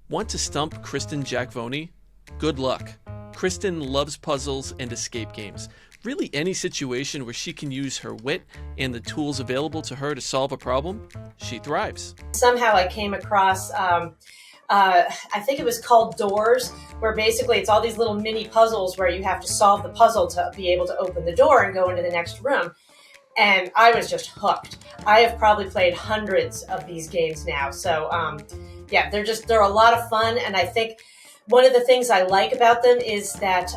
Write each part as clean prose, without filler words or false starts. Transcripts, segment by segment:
Want to stump Kristin Jackvony? Good luck. Kristin loves puzzles and escape games. Really any situation where she can use her wit and the tools available to her to solve a problem, she thrives. Somehow I came across, I think it was called Doors, where basically it's all these little mini puzzles where you have to solve the puzzle to be able to open the door and go into the next room. And I was just hooked. I have probably played hundreds of these games now. So they're a lot of fun. And I think one of the things I like about them is that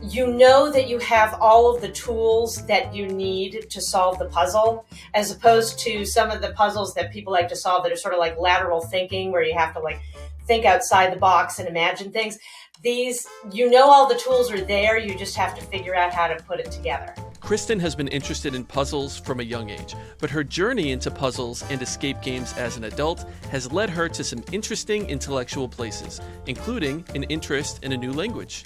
you know that you have all of the tools that you need to solve the puzzle, as opposed to some of the puzzles that people like to solve that are sort of like lateral thinking, where you have to like think outside the box and imagine things. These, you know, all the tools are there. You just have to figure out how to put it together. Kristin has been interested in puzzles from a young age, but her journey into puzzles and escape games as an adult has led her to some interesting intellectual places, including an interest in a new language.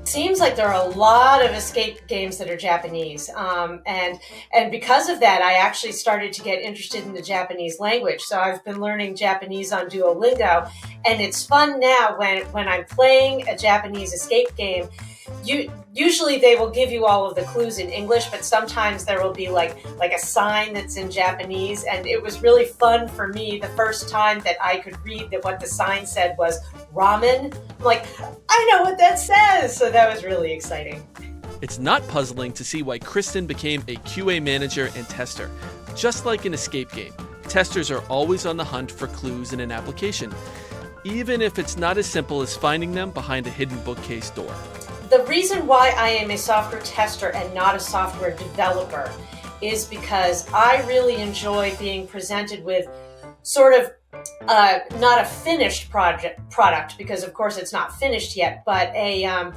Seems like there are a lot of escape games that are Japanese, and because of that, I actually started to get interested in the Japanese language. So I've been learning Japanese on Duolingo, and it's fun now when I'm playing a Japanese escape game. Usually they will give you all of the clues in English, but sometimes there will be like a sign that's in Japanese. And it was really fun for me the first time that I could read that what the sign said was ramen. I'm like, I know what that says. So that was really exciting. It's not puzzling to see why Kristin became a QA manager and tester. Just like an escape game, testers are always on the hunt for clues in an application, even if it's not as simple as finding them behind a hidden bookcase door. The reason why I am a software tester and not a software developer is because I really enjoy being presented with sort of not a finished product, because of course it's not finished yet, but a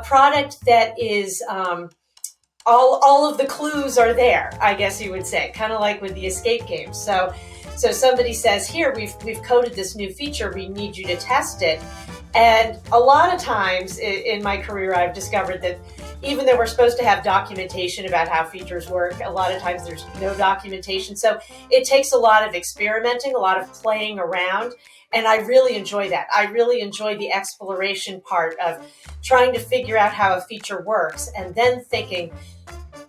product that is all of the clues are there, I guess you would say, kind of like with the escape games. So somebody says, here, we've coded this new feature, we need you to test it. And a lot of times in my career, I've discovered that even though we're supposed to have documentation about how features work, a lot of times there's no documentation. So it takes a lot of experimenting, a lot of playing around. And I really enjoy that. I really enjoy the exploration part of trying to figure out how a feature works and then thinking,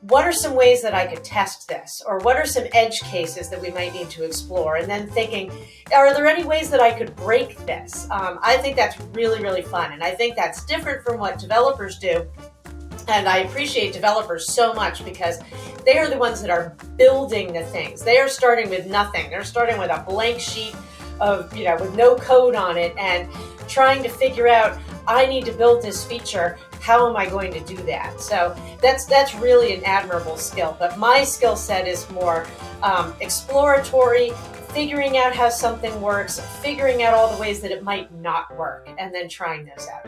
what are some ways that I could test this? Or what are some edge cases that we might need to explore? And then thinking, are there any ways that I could break this? I think that's really, really fun. And I think that's different from what developers do. And I appreciate developers so much because they are the ones that are building the things. They are starting with nothing. They're starting with a blank sheet of, with no code on it and trying to figure out, I need to build this feature. How am I going to do that? So that's really an admirable skill. But my skill set is more exploratory, figuring out how something works, figuring out all the ways that it might not work, and then trying those out.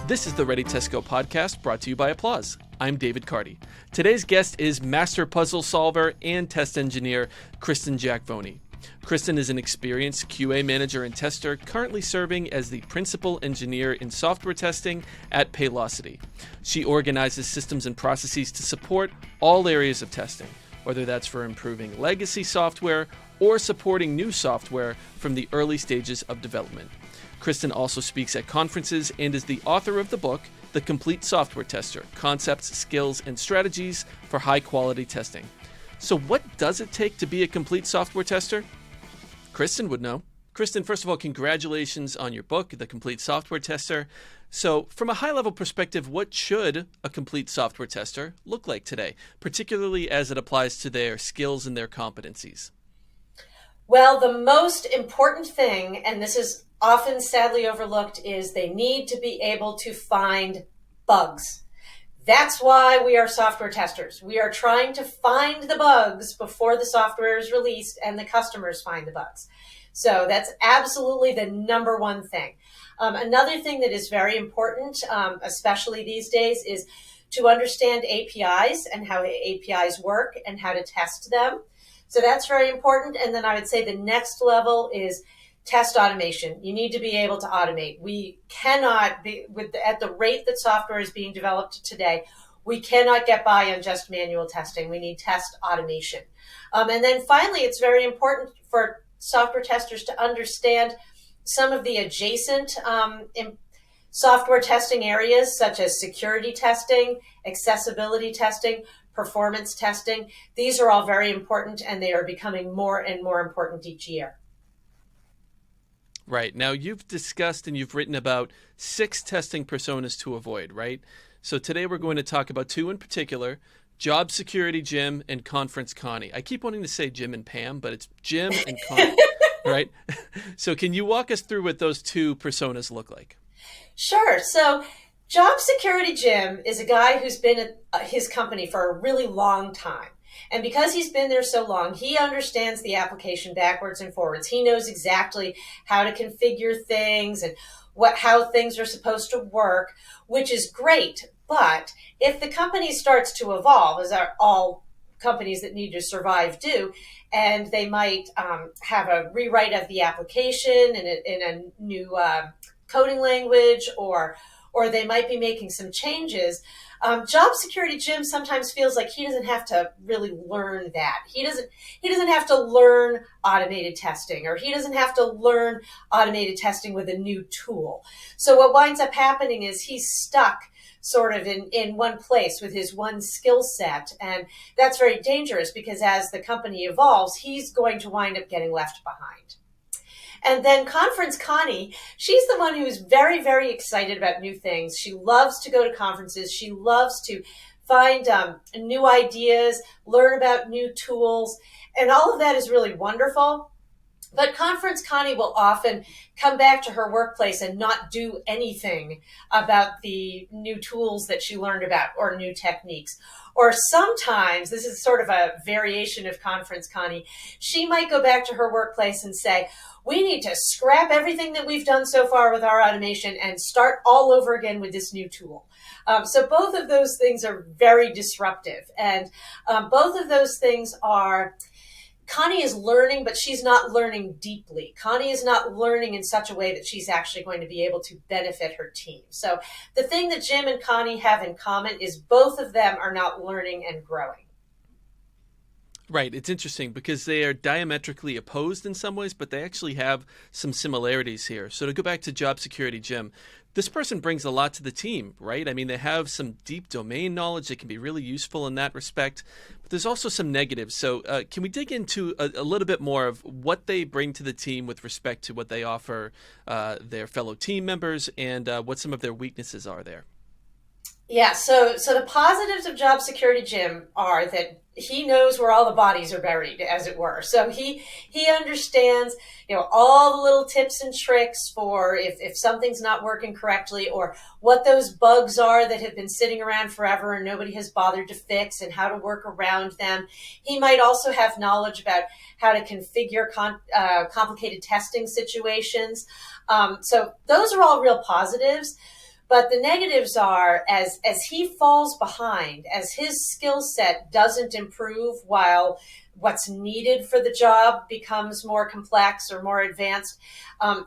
This is the Ready Test Go podcast brought to you by Applause. I'm David Carty. Today's guest is master puzzle solver and test engineer Kristin Jackvony. Kristin is an experienced QA manager and tester currently serving as the principal engineer in software testing at Paylocity. She organizes systems and processes to support all areas of testing, whether that's for improving legacy software or supporting new software from the early stages of development. Kristin also speaks at conferences and is the author of the book, The Complete Software Tester: Concepts, Skills, and Strategies for High-Quality Testing. So what does it take to be a complete software tester? Kristin would know. Kristin, first of all, congratulations on your book, The Complete Software Tester. So from a high-level perspective, what should a complete software tester look like today, particularly as it applies to their skills and their competencies? Well, the most important thing, and this is often sadly overlooked, is they need to be able to find bugs. That's why we are software testers. We are trying to find the bugs before the software is released and the customers find the bugs. So that's absolutely the number one thing. Another thing that is very important, especially these days, is to understand APIs and how APIs work and how to test them. So that's very important. And then I would say the next level is test automation. You need to be able to automate. We cannot be at the rate that software is being developed today. We cannot get by on just manual testing. We need test automation. And then finally, it's very important for software testers to understand some of the adjacent software testing areas, such as security testing, accessibility testing, performance testing. These are all very important, and they are becoming more and more important each year. Right. Now, you've discussed and you've written about 6 testing personas to avoid, right? So today we're going to talk about 2 in particular, Job Security Jim and Conference Connie. I keep wanting to say Jim and Pam, but it's Jim and Connie, right? So can you walk us through what those 2 personas look like? Sure. So Job Security Jim is a guy who's been at his company for a really long time. And because he's been there so long, he understands the application backwards and forwards. He knows exactly how to configure things and how things are supposed to work, which is great. But if the company starts to evolve, as all companies that need to survive do, and they might have a rewrite of the application in a new coding language, or they might be making some changes. Job Security Jim sometimes feels like he doesn't have to really learn that. He doesn't have to learn automated testing, or he doesn't have to learn automated testing with a new tool. So what winds up happening is he's stuck sort of in one place with his one skill set. And that's very dangerous, because as the company evolves, he's going to wind up getting left behind. And then Conference Connie, she's the one who's very, very excited about new things. She loves to go to conferences. She loves to find new ideas, learn about new tools, and all of that is really wonderful. But Conference Connie will often come back to her workplace and not do anything about the new tools that she learned about or new techniques. Or sometimes, this is sort of a variation of Conference Connie, she might go back to her workplace and say, we need to scrap everything that we've done so far with our automation and start all over again with this new tool. So both of those things are very disruptive. And both of those things are, Connie is learning, but she's not learning deeply. Connie is not learning in such a way that she's actually going to be able to benefit her team. So the thing that Jim and Connie have in common is both of them are not learning and growing. Right. It's interesting because they are diametrically opposed in some ways, but they actually have some similarities here. So to go back to Job Security Jim, this person brings a lot to the team, right? I mean, they have some deep domain knowledge that can be really useful in that respect, but there's also some negatives. So can we dig into a little bit more of what they bring to the team with respect to what they offer their fellow team members, and what some of their weaknesses are there? Yeah, so the positives of Job Security Jim are that he knows where all the bodies are buried, as it were. So he understands, all the little tips and tricks for if something's not working correctly, or what those bugs are that have been sitting around forever and nobody has bothered to fix, and how to work around them. He might also have knowledge about how to configure complicated testing situations. So those are all real positives. But the negatives are, as he falls behind, as his skill set doesn't improve while what's needed for the job becomes more complex or more advanced,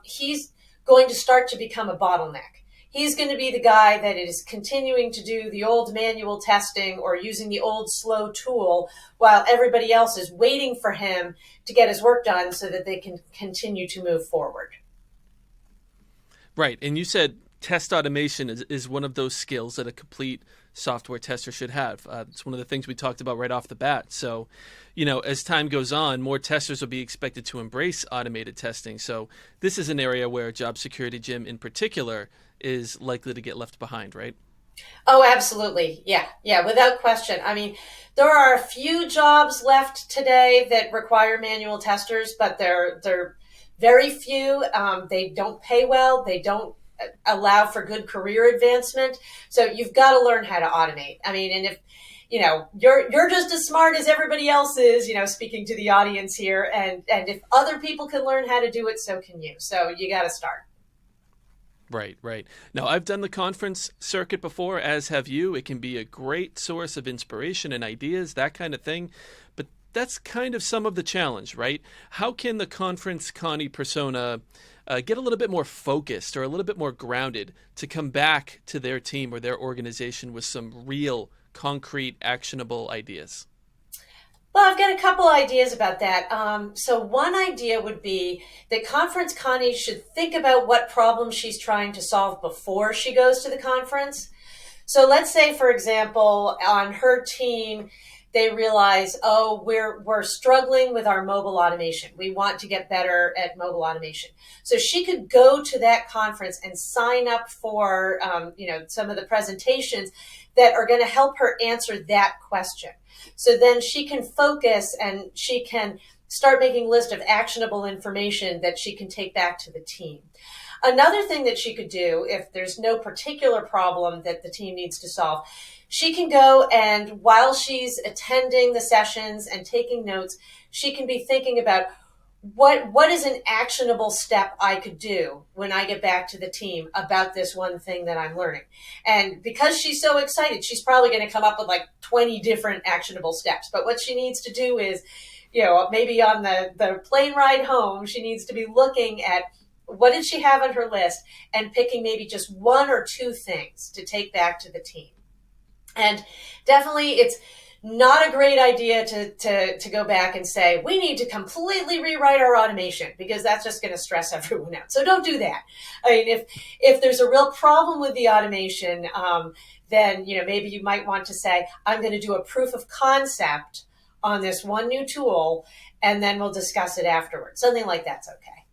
he's going to start to become a bottleneck. He's going to be the guy that is continuing to do the old manual testing or using the old slow tool while everybody else is waiting for him to get his work done so that they can continue to move forward. Right. And you said test automation is one of those skills that a complete software tester should have. It's one of the things we talked about right off the bat. So, as time goes on, more testers will be expected to embrace automated testing. So this is an area where Job Security Jim in particular is likely to get left behind, right? Oh, absolutely. Yeah, without question. I mean, there are a few jobs left today that require manual testers, but they're very few. They don't pay well. They don't allow for good career advancement. So you've got to learn how to automate. I mean, and if, you're just as smart as everybody else is, speaking to the audience here. And if other people can learn how to do it, so can you. So you got to start. Right. Now, I've done the conference circuit before, as have you. It can be a great source of inspiration and ideas, that kind of thing. But that's kind of some of the challenge, right? How can the Conference Connie persona get a little bit more focused or a little bit more grounded to come back to their team or their organization with some real, concrete, actionable ideas? Well, I've got a couple ideas about that. So one idea would be that Conference Connie should think about what problem she's trying to solve before she goes to the conference. So let's say, for example, on her team, they realize, oh, we're struggling with our mobile automation. We want to get better at mobile automation. So she could go to that conference and sign up for, some of the presentations that are going to help her answer that question. So then she can focus and she can start making a list of actionable information that she can take back to the team. Another thing that she could do, if there's no particular problem that the team needs to solve, she can go and while she's attending the sessions and taking notes, she can be thinking about what is an actionable step I could do when I get back to the team about this one thing that I'm learning. And because she's so excited, she's probably going to come up with like 20 different actionable steps. But what she needs to do is, maybe on the plane ride home, she needs to be looking at what did she have on her list and picking maybe just one or two things to take back to the team. And definitely it's not a great idea to go back and say, we need to completely rewrite our automation because that's just going to stress everyone out. So don't do that. I mean, if there's a real problem with the automation, then, maybe you might want to say, I'm going to do a proof of concept on this one new tool, and then we'll discuss it afterwards. Something like that's okay.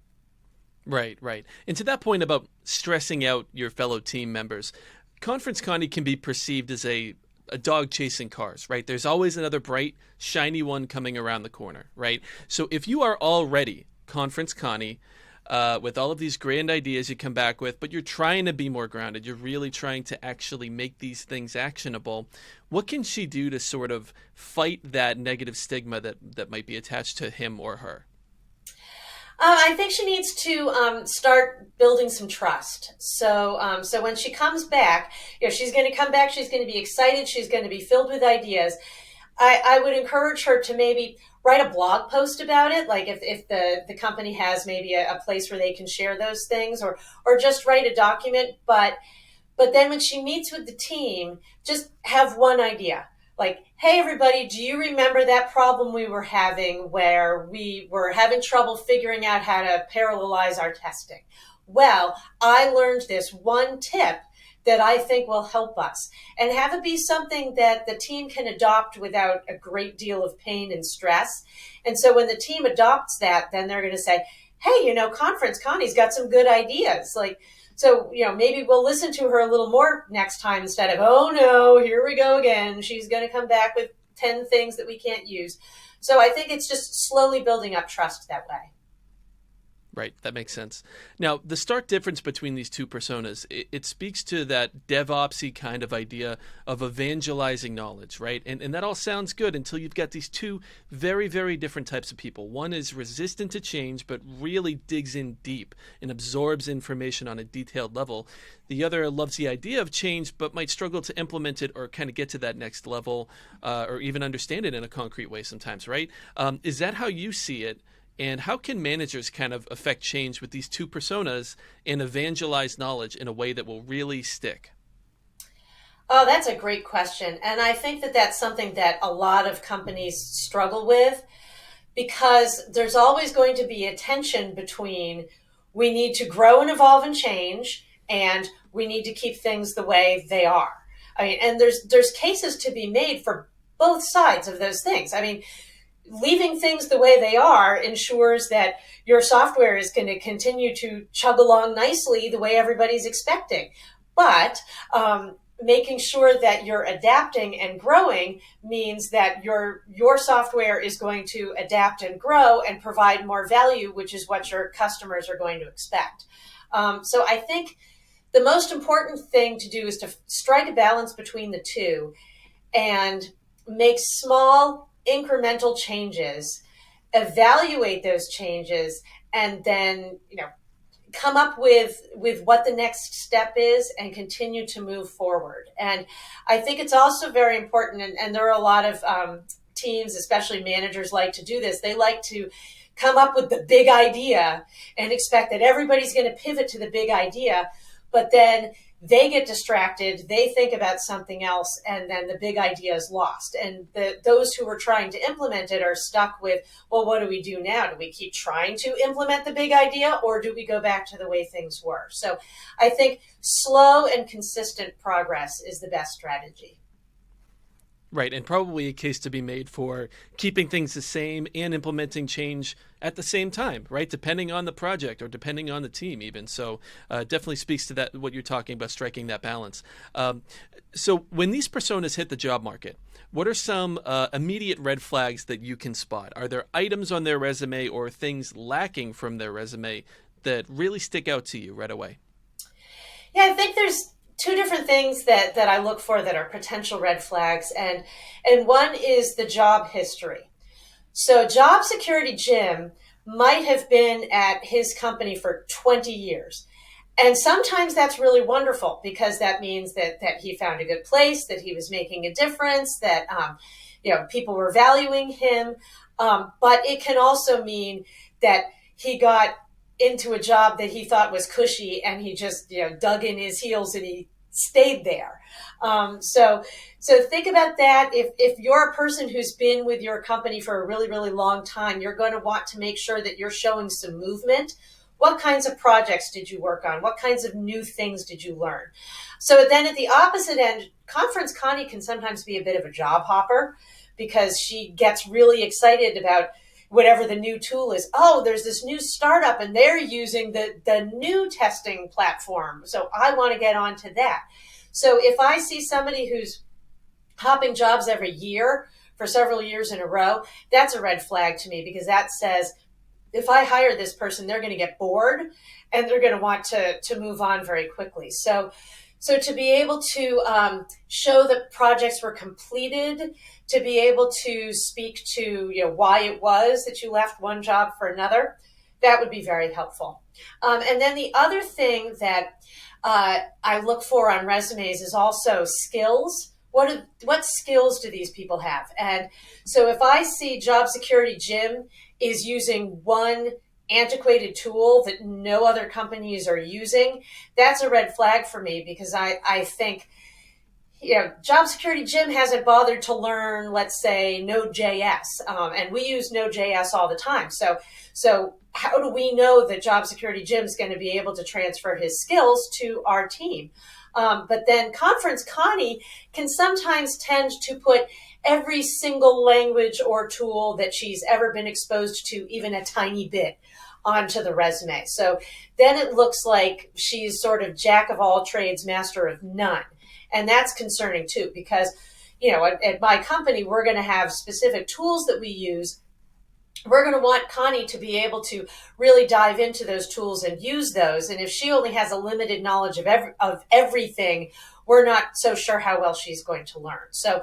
Right. And to that point about stressing out your fellow team members, Conference Connie can be perceived as a dog chasing cars, right? There's always another bright, shiny one coming around the corner, right? So if you are already Conference Connie, with all of these grand ideas you come back with, but you're trying to be more grounded, you're really trying to actually make these things actionable, what can she do to sort of fight that negative stigma that might be attached to him or her? I think she needs to start building some trust. So when she comes back, she's going to come back. She's going to be excited. She's going to be filled with ideas. I would encourage her to maybe write a blog post about it. Like if the company has maybe a place where they can share those things, or just write a document. But then when she meets with the team, just have one idea. Like, hey, everybody, do you remember that problem we were having where we were having trouble figuring out how to parallelize our testing? Well, I learned this one tip that I think will help us, and have it be something that the team can adopt without a great deal of pain and stress. And so when the team adopts that, then they're going to say, hey, Conference Connie's got some good ideas. So, maybe we'll listen to her a little more next time instead of, oh no, here we go again. She's going to come back with 10 things that we can't use. So I think it's just slowly building up trust that way. Right, that makes sense. Now, the stark difference between these two personas, it speaks to that DevOps-y kind of idea of evangelizing knowledge, right? And that all sounds good until you've got these two very, very different types of people. One is resistant to change, but really digs in deep and absorbs information on a detailed level. The other loves the idea of change, but might struggle to implement it or kind of get to that next level, or even understand it in a concrete way sometimes, right? Is that how you see it? And how can managers kind of affect change with these two personas and evangelize knowledge in a way that will really stick? Oh, that's a great question. And I think that that's something that a lot of companies struggle with, because there's always going to be a tension between we need to grow and evolve and change, and we need to keep things the way they are. I mean, and there's cases to be made for both sides of those things. I mean, leaving things the way they are ensures that your software is going to continue to chug along nicely the way everybody's expecting. But making sure that you're adapting and growing means that your software is going to adapt and grow and provide more value, which is what your customers are going to expect. So I think the most important thing to do is to strike a balance between the two and make small incremental changes, evaluate those changes, and then come up with what the next step is and continue to move forward. And I think it's also very important, and there are a lot of teams, especially managers, like to do this. They like to come up with the big idea and expect that everybody's going to pivot to the big idea, but then they get distracted, they think about something else, and then the big idea is lost. And those who were trying to implement it are stuck with, well, what do we do now? Do we keep trying to implement the big idea, or do we go back to the way things were? So I think slow and consistent progress is the best strategy. Right, and probably a case to be made for keeping things the same and implementing change at the same time, right? Depending on the project or depending on the team even. So definitely speaks to that, what you're talking about, striking that balance. So when these personas hit the job market, what are some immediate red flags that you can spot? Are there items on their resume or things lacking from their resume that really stick out to you right away? Yeah, I think there's two different things that I look for that are potential red flags. And one is the job history. So Job Security Jim might have been at his company for 20 years. And sometimes that's really wonderful because that means that he found a good place, that he was making a difference, that people were valuing him. But it can also mean that he got into a job that he thought was cushy and he just dug in his heels and he stayed there. So think about that. If you're a person who's been with your company for a really, really long time, you're going to want to make sure that you're showing some movement. What kinds of projects did you work on? What kinds of new things did you learn? So then at the opposite end, Conference Connie can sometimes be a bit of a job hopper because she gets really excited about whatever the new tool is. Oh, there's this new startup and they're using the new testing platform. So I want to get onto that. So if I see somebody who's hopping jobs every year for several years in a row, that's a red flag to me because that says, if I hire this person, they're going to get bored and they're going to want to move on very quickly. So to be able to show that projects were completed, to be able to speak to why it was that you left one job for another, that would be very helpful. And then the other thing that I look for on resumes is also skills. What skills do these people have? And so if I see Job Security Jim is using one antiquated tool that no other companies are using, that's a red flag for me because I think, Job Security Jim hasn't bothered to learn, let's say, Node.js, and we use Node.js all the time. So how do we know that Job Security Jim is going to be able to transfer his skills to our team? But then Conference Connie can sometimes tend to put every single language or tool that she's ever been exposed to, even a tiny bit, onto the resume. So then it looks like she's sort of jack of all trades, master of none. And that's concerning too, because, at my company, we're going to have specific tools that we use. We're going to want Connie to be able to really dive into those tools and use those. And if she only has a limited knowledge of everything, we're not so sure how well she's going to learn. So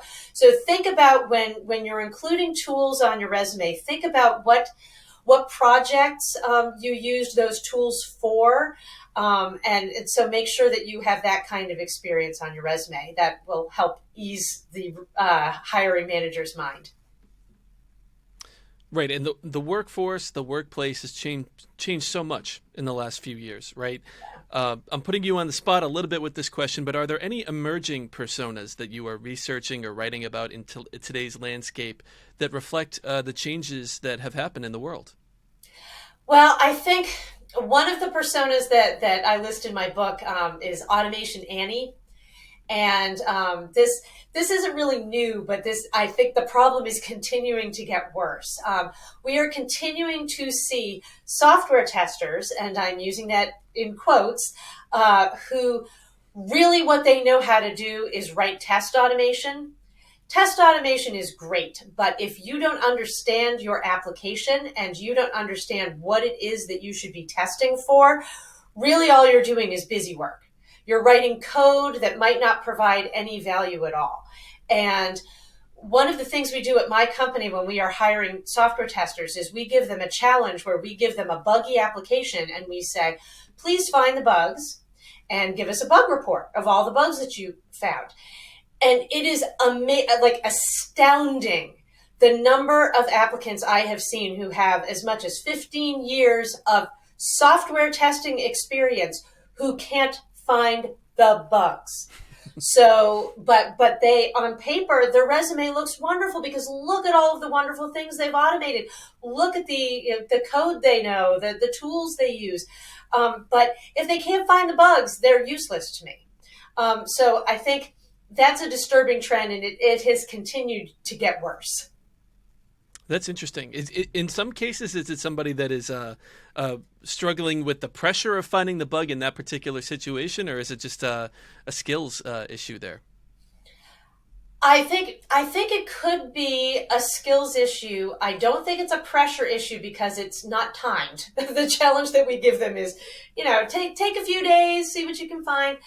think about when you're including tools on your resume, think about what projects you used those tools for. And so make sure that you have that kind of experience on your resume. That will help ease the hiring manager's mind. Right, and the workforce, the workplace has changed so much in the last few years, right? I'm putting you on the spot a little bit with this question, but are there any emerging personas that you are researching or writing about in today's landscape that reflect the changes that have happened in the world? Well, I think one of the personas that I list in my book is Automation Annie. And this isn't really new, but I think the problem is continuing to get worse. We are continuing to see software testers, and I'm using that in quotes, who really what they know how to do is write test automation. Test automation is great, but if you don't understand your application and you don't understand what it is that you should be testing for, really all you're doing is busy work. You're writing code that might not provide any value at all. And one of the things we do at my company when we are hiring software testers is we give them a challenge where we give them a buggy application and we say, please find the bugs and give us a bug report of all the bugs that you found. And it is astounding the number of applicants I have seen who have as much as 15 years of software testing experience who can't find the bugs. So, but they, on paper, their resume looks wonderful because look at all of the wonderful things they've automated. Look at the code they know, the tools they use. But if they can't find the bugs, they're useless to me. So I think that's a disturbing trend, and it has continued to get worse. That's interesting. In some cases, is it somebody that is struggling with the pressure of finding the bug in that particular situation, or is it just a skills issue there? I think it could be a skills issue. I don't think it's a pressure issue because it's not timed. The challenge that we give them is, take a few days, see what you can find.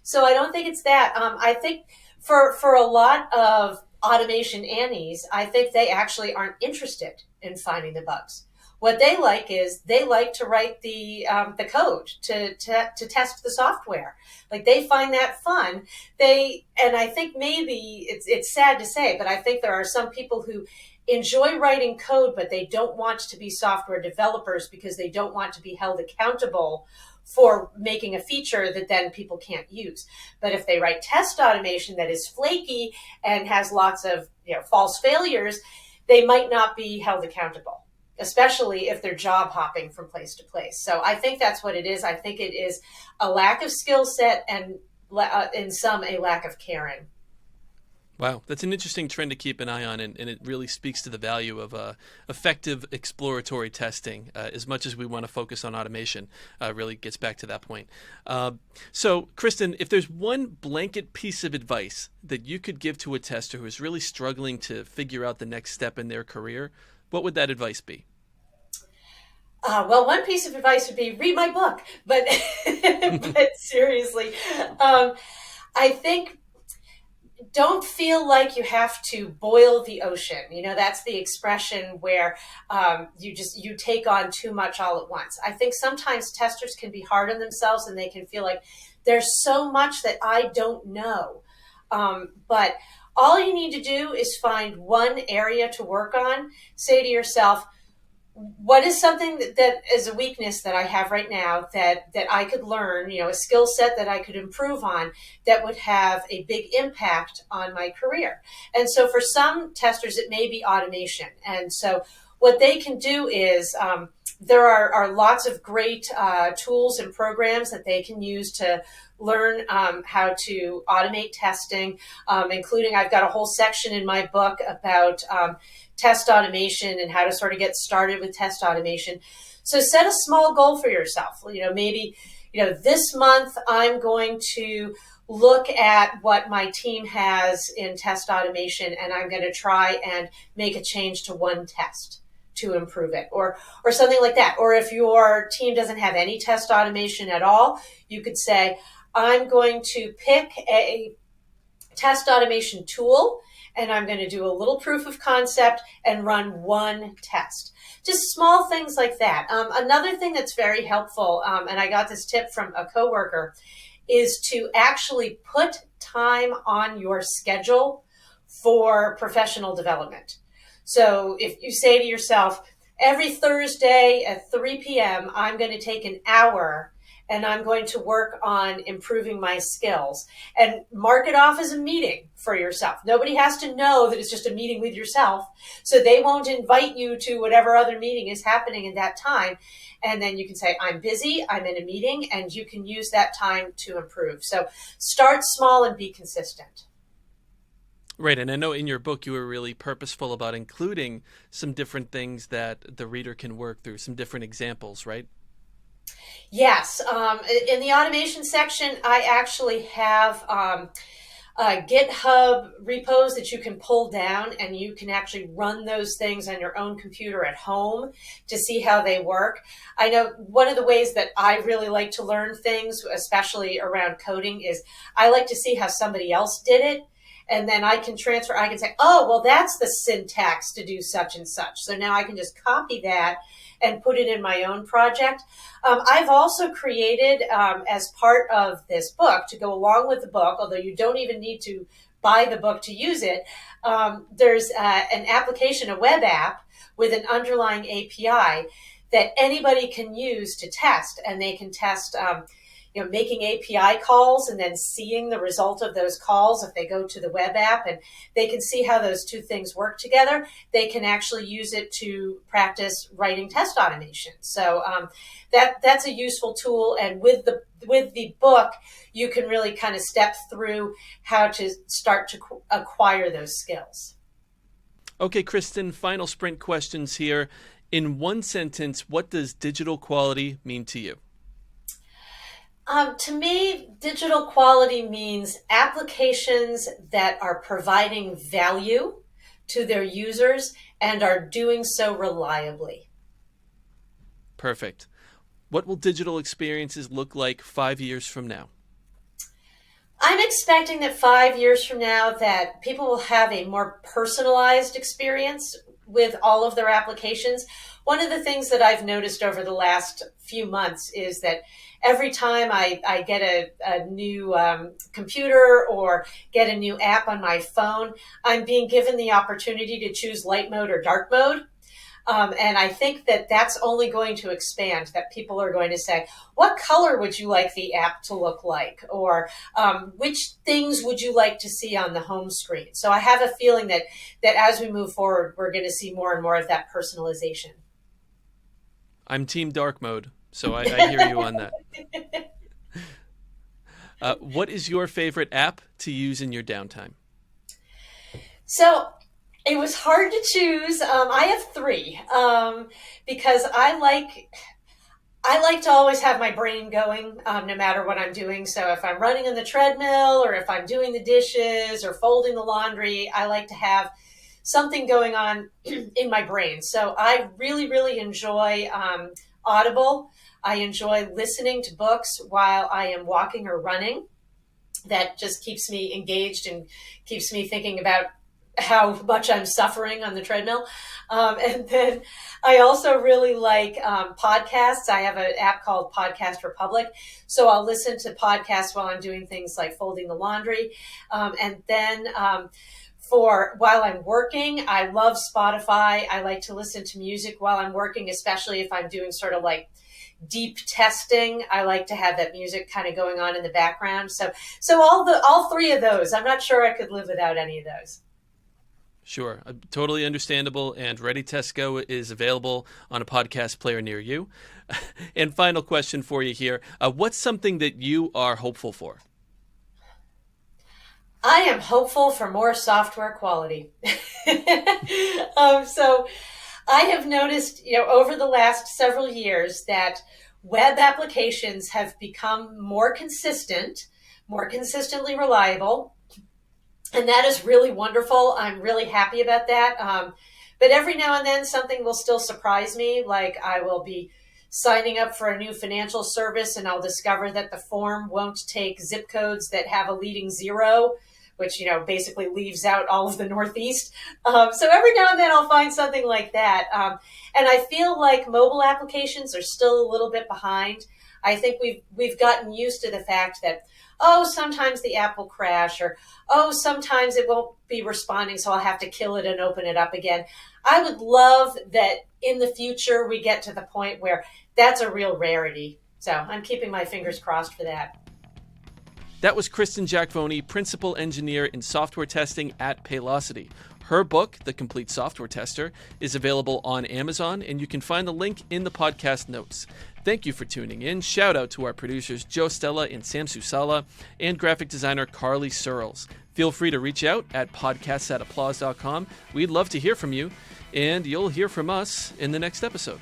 So I don't think it's that. I think for a lot of automation Annies, I think they actually aren't interested in finding the bugs. What they like is they like to write the code to test the software. Like they find that fun. And I think maybe it's sad to say, but I think there are some people who enjoy writing code, but they don't want to be software developers because they don't want to be held accountable for making a feature that then people can't use. But if they write test automation that is flaky and has lots of false failures, they might not be held accountable, especially if they're job hopping from place to place. So I think that's what it is. I think it is a lack of skill set and in some a lack of caring. Wow, that's an interesting trend to keep an eye on, and it really speaks to the value of effective exploratory testing. As much as we want to focus on automation, really gets back to that point. So, Kristin, if there's one blanket piece of advice that you could give to a tester who is really struggling to figure out the next step in their career, what would that advice be? Well, one piece of advice would be read my book, but seriously, I think don't feel like you have to boil the ocean. That's the expression where you take on too much all at once. I think sometimes testers can be hard on themselves and they can feel like there's so much that I don't know. But all you need to do is find one area to work on. Say to yourself, what is something that is a weakness that I have right now that I could learn, a skill set that I could improve on that would have a big impact on my career? And so for some testers, it may be automation. And so what they can do is there are lots of great tools and programs that they can use to learn how to automate testing, including I've got a whole section in my book about test automation and how to sort of get started with test automation. So set a small goal for yourself. Maybe, this month I'm going to look at what my team has in test automation and I'm going to try and make a change to one test to improve it or something like that. Or if your team doesn't have any test automation at all, you could say, I'm going to pick a test automation tool and I'm going to do a little proof of concept and run one test. Just small things like that. Another thing that's very helpful, and I got this tip from a coworker, is to actually put time on your schedule for professional development. So if you say to yourself, every Thursday at 3 p.m., I'm going to take an hour and I'm going to work on improving my skills, and mark it off as a meeting for yourself. Nobody has to know that it's just a meeting with yourself, so they won't invite you to whatever other meeting is happening in that time. And then you can say, I'm busy, I'm in a meeting, and you can use that time to improve. So start small and be consistent. Right, and I know in your book you were really purposeful about including some different things that the reader can work through, some different examples, right? Yes. In the automation section, I actually have GitHub repos that you can pull down, and you can actually run those things on your own computer at home to see how they work. I know one of the ways that I really like to learn things, especially around coding, is I like to see how somebody else did it. And then I can transfer, I can say, oh, well, that's the syntax to do such and such. So now I can just copy that and put it in my own project. I've also created, as part of this book, to go along with the book, although you don't even need to buy the book to use it, there's an application, a web app with an underlying API that anybody can use to test. And they can test, making API calls and then seeing the result of those calls. If they go to the web app and they can see how those two things work together, they can actually use it to practice writing test automation. So that's a useful tool. And with the book, you can really kind of step through how to start to acquire those skills. Okay, Kristin, final sprint questions here. In one sentence, what does digital quality mean to you? To me, digital quality means applications that are providing value to their users and are doing so reliably. Perfect. What will digital experiences look like 5 years from now? I'm expecting that 5 years from now that people will have a more personalized experience with all of their applications. One of the things that I've noticed over the last few months is that every time I get a new computer or get a new app on my phone, I'm being given the opportunity to choose light mode or dark mode. And I think that that's only going to expand, that people are going to say, what color would you like the app to look like? Or which things would you like to see on the home screen? So I have a feeling that as we move forward, we're going to see more and more of that personalization. I'm team dark mode, so I hear you on that. What is your favorite app to use in your downtime? So it was hard to choose. I have three because I like to always have my brain going no matter what I'm doing. So if I'm running on the treadmill or if I'm doing the dishes or folding the laundry, I like to have something going on in my brain. So I really, really enjoy Audible. I enjoy listening to books while I am walking or running. That just keeps me engaged and keeps me thinking about how much I'm suffering on the treadmill. And then I also really like podcasts. I have an app called Podcast Republic. So I'll listen to podcasts while I'm doing things like folding the laundry. And then for while I'm working, I love Spotify. I like to listen to music while I'm working, especially if I'm doing sort of like deep testing. I like to have that music kind of going on in the background. So all three of those, I'm not sure I could live without any of those. Sure. Totally understandable. And Ready Test Go is available on a podcast player near you. And final question for you here. What's something that you are hopeful for? I am hopeful for more software quality. So I have noticed, over the last several years that web applications have become more consistent, more consistently reliable. And that is really wonderful. I'm really happy about that. But every now and then something will still surprise me. Like I will be signing up for a new financial service and I'll discover that the form won't take zip codes that have a leading 0, which, basically leaves out all of the Northeast. So every now and then I'll find something like that. And I feel like mobile applications are still a little bit behind. I think we've gotten used to the fact that, sometimes the app will crash, or, sometimes it won't be responding, so I'll have to kill it and open it up again. I would love that in the future we get to the point where that's a real rarity. So I'm keeping my fingers crossed for that. That was Kristin Jackvony, Principal Engineer in Software Testing at Paylocity. Her book, The Complete Software Tester, is available on Amazon, and you can find the link in the podcast notes. Thank you for tuning in. Shout out to our producers Joe Stella and Sam Susala and graphic designer Carly Searles. Feel free to reach out at podcasts@applause.com. We'd love to hear from you, and you'll hear from us in the next episode.